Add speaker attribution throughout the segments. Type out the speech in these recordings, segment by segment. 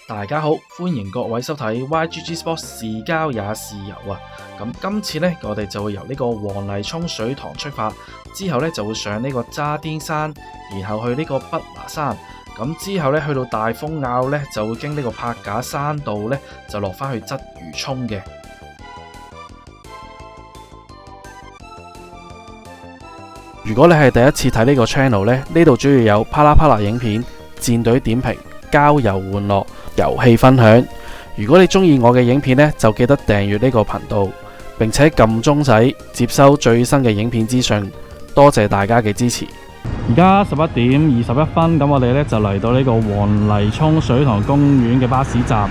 Speaker 1: 大家好，歡迎各位收睇 YGG Sport 是交也是遊啊！咁今次呢，我哋就會由呢個黃泥涌水塘出發，之後呢就會上呢個渣甸山，然後去呢個北拿山，咁之後呢，去到大風坳呢，就會經呢個柏架山道呢，就落返去鰂魚涌嘅。如果你係第一次睇呢個 channel 呢，呢度主要有啪啦啪啦影片、戰隊點評、交友玩樂、遊戲分享。如果你中意我嘅影片呢，就記得訂閱呢個頻道，並且撳鐘仔接收最新嘅影片資訊。多謝大家嘅支持。而家11點21分，咁我哋呢就嚟到呢個黃泥涌水塘公園嘅巴士站。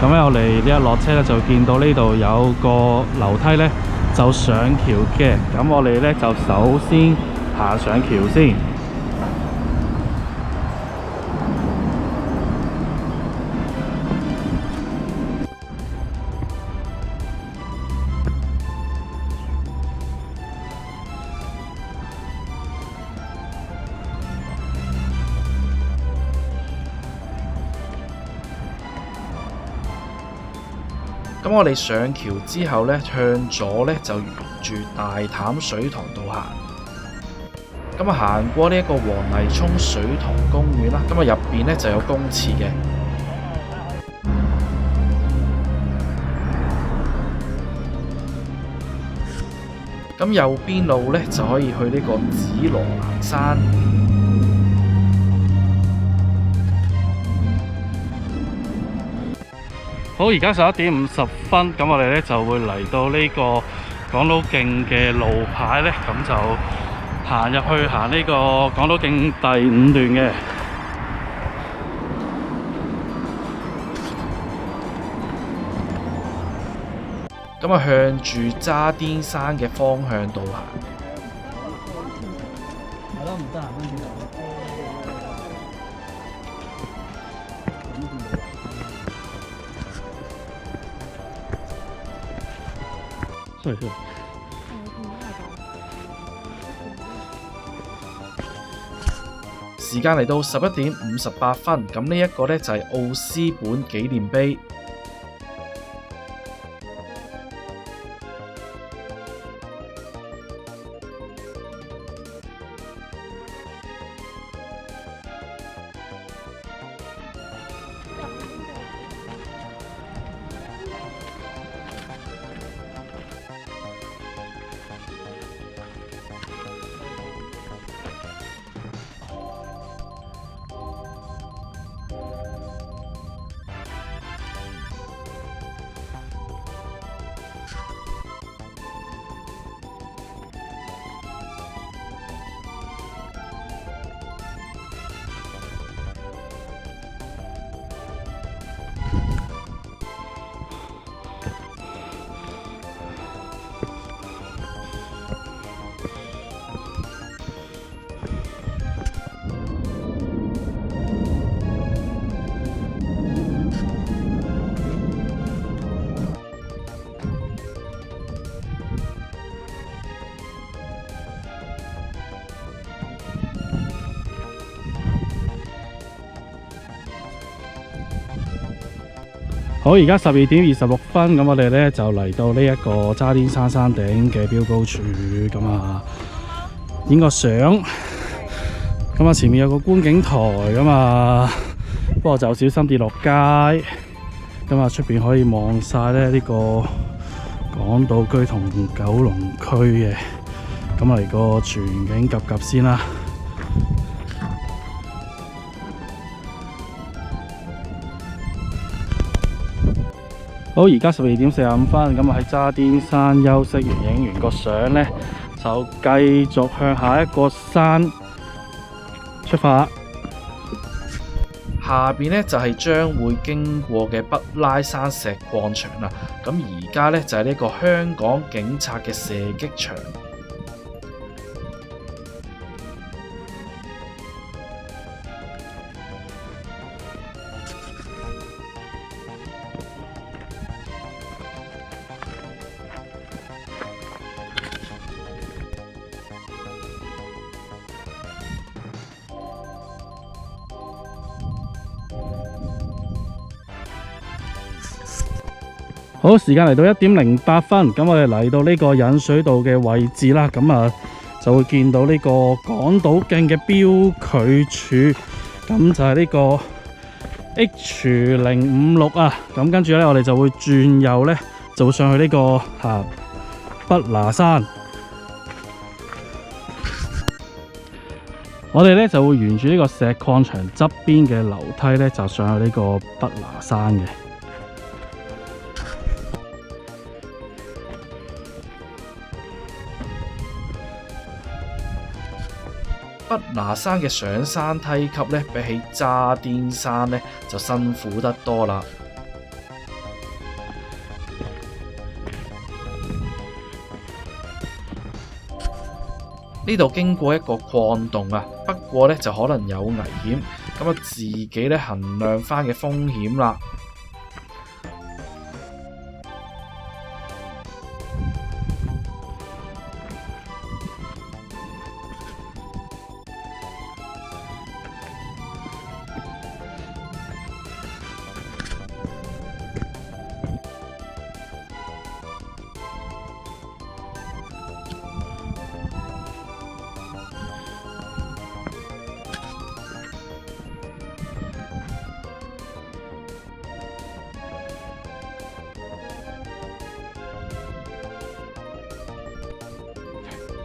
Speaker 1: 咁我哋呢一落車呢，就見到呢度有個樓梯呢，就上橋嘅。咁我哋呢就首先行上橋先。咁我哋上橋之後呢，向左呢就沿住大潭水塘道行。咁啊，行過呢一個黃泥涌水塘公園啦，咁啊入邊呢就有公廁嘅。咁右邊路呢就可以去呢個紫羅蘭山。好，而家11點50分，咁我哋呢就會嚟到呢個港島徑嘅路牌呢，咁就行入去行呢個港島徑第5段嘅。咁啊，向住渣甸山嘅方向度行。係咯，唔得閒跟住時間嚟到11點58分，咁呢一個呢就係奧斯本紀念碑。好，而家12點26分，咁我哋呢就嚟到呢一個渣甸山山頂嘅標高處，咁啊影個相。咁啊前面有個觀景台，咁啊不過就小心跌落街。咁啊出邊可以望晒咧呢個港島區同九龍區嘅。咁嚟個全景及先啦。好，而家12點45分，咁啊喺渣甸山休息完，影完個相呢，就繼續向下一個山出發。下邊呢就係將會經過嘅北拉山石礦場啦。咁而家呢就係呢個香港警察嘅射擊場。好，時間嚟到1:08，咁我哋嚟到呢個引水道嘅位置啦，咁啊就會見到呢個港島徑嘅標距柱，咁就係呢個 H056啊，咁跟住呢，我哋就會轉右呢，就會上去呢個北拿山。我哋呢就會沿住呢個石礦場側邊嘅樓梯呢，就上去呢個北拿山嘅。北拿山嘅上山梯級呢，比起渣甸山呢，就辛苦得多啦。呢度經過一個礦洞啊，不過呢就可能有危險，咁啊自己呢衡量返嘅風險啦。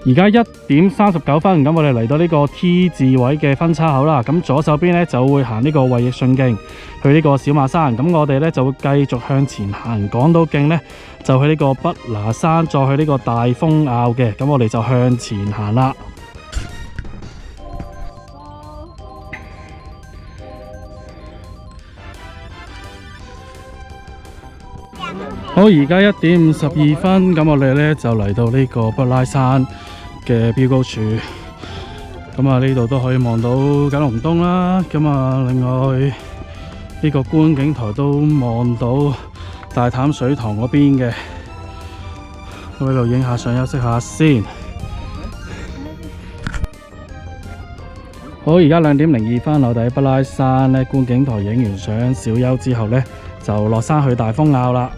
Speaker 1: 而家1:39，咁我哋嚟到呢個 T 字位嘅分叉口啦。咁左手邊呢就會行呢個衛奕信徑去呢個小馬山。咁我哋呢就會繼續向前行，港島徑呢就去呢個北拿山，再去呢個大風坳嘅。咁我哋就向前行啦。好，而家1:52，咁我哋呢就嚟到呢個北拉山嘅標高處，咁啊呢度都可以望到九龍東啦，咁啊另外呢個觀景台都望到大潭水塘嗰邊嘅，咁喺度影下相休息下先。好，而家2:02，我哋喺北拉山呢觀景台影完相小休之後呢，就落山去大風坳啦。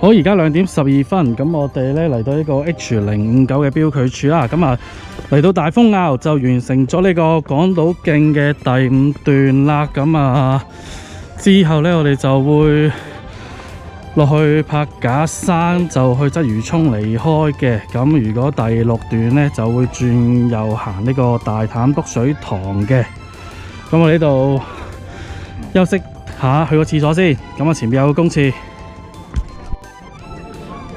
Speaker 1: 好，而家2:12，咁我哋咧嚟到呢個 H059嘅標距柱啦，咁啊嚟到大風坳就完成咗呢個港島徑嘅第5段啦，咁啊之後咧我哋就會落去柏架山，就去鰂魚涌離開嘅。咁如果第6段咧就會轉右行呢個大潭篤水塘嘅。咁我哋呢度休息下，去個廁所先。咁啊前面有個公廁。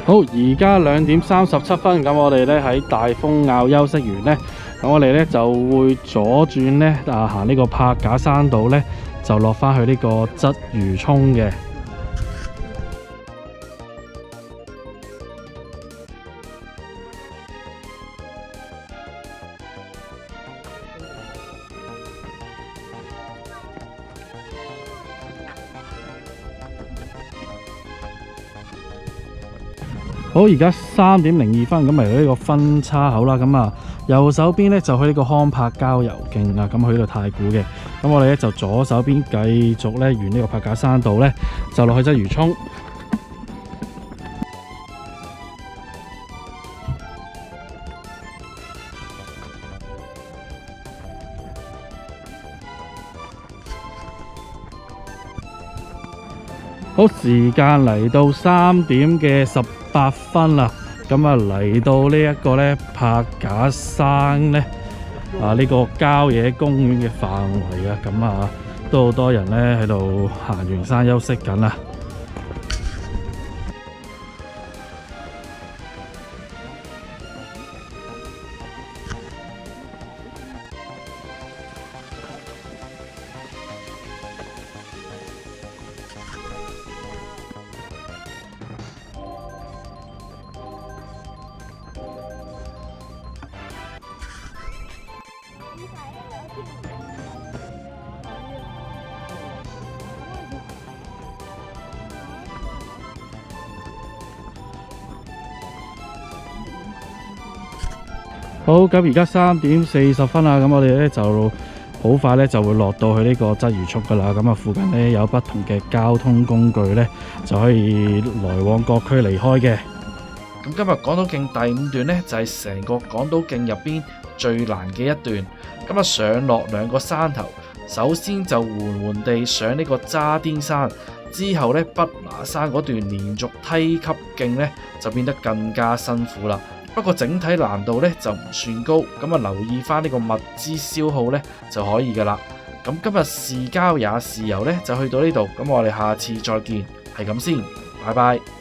Speaker 1: 好，而家2:37，咁我哋咧喺大風坳休息完呢，咁我哋咧就會左轉咧行呢個柏架山道咧，就落返去呢個鰂魚涌嘅。好，而家3:02，咁嚟到呢個分叉口啦，咁啊右手邊咧就去呢個康柏郊遊徑啊，咁去呢個太古嘅。咁我哋咧就左手邊繼續咧沿呢個柏架山道咧，就落去鰂魚涌。好，時間嚟到3:18啦，咁啊嚟到呢一個咧柏架山咧呢個郊野公園嘅範圍啊，咁啊都好多人咧喺度行完山休息緊啦。好，咁而家3點40啦，咁我哋呢就好快呢就會落到去呢個鰂魚涌噶啦。咁啊，附近呢有不同嘅交通工具呢，就可以來往各區離開嘅。咁今日港島徑第5段呢，就係成個港島徑入邊最難嘅一段。咁啊，上落2個山頭，首先就緩緩地上呢個渣甸山，之後呢，北拿山嗰段連續梯級徑呢，就變得更加辛苦啦。不過整體難度呢，就唔算高，咁啊留意翻呢個物資消耗呢，就可以噶啦。咁今日是交也是遊呢，就去到呢度，咁我哋下次再見，係咁先，拜拜。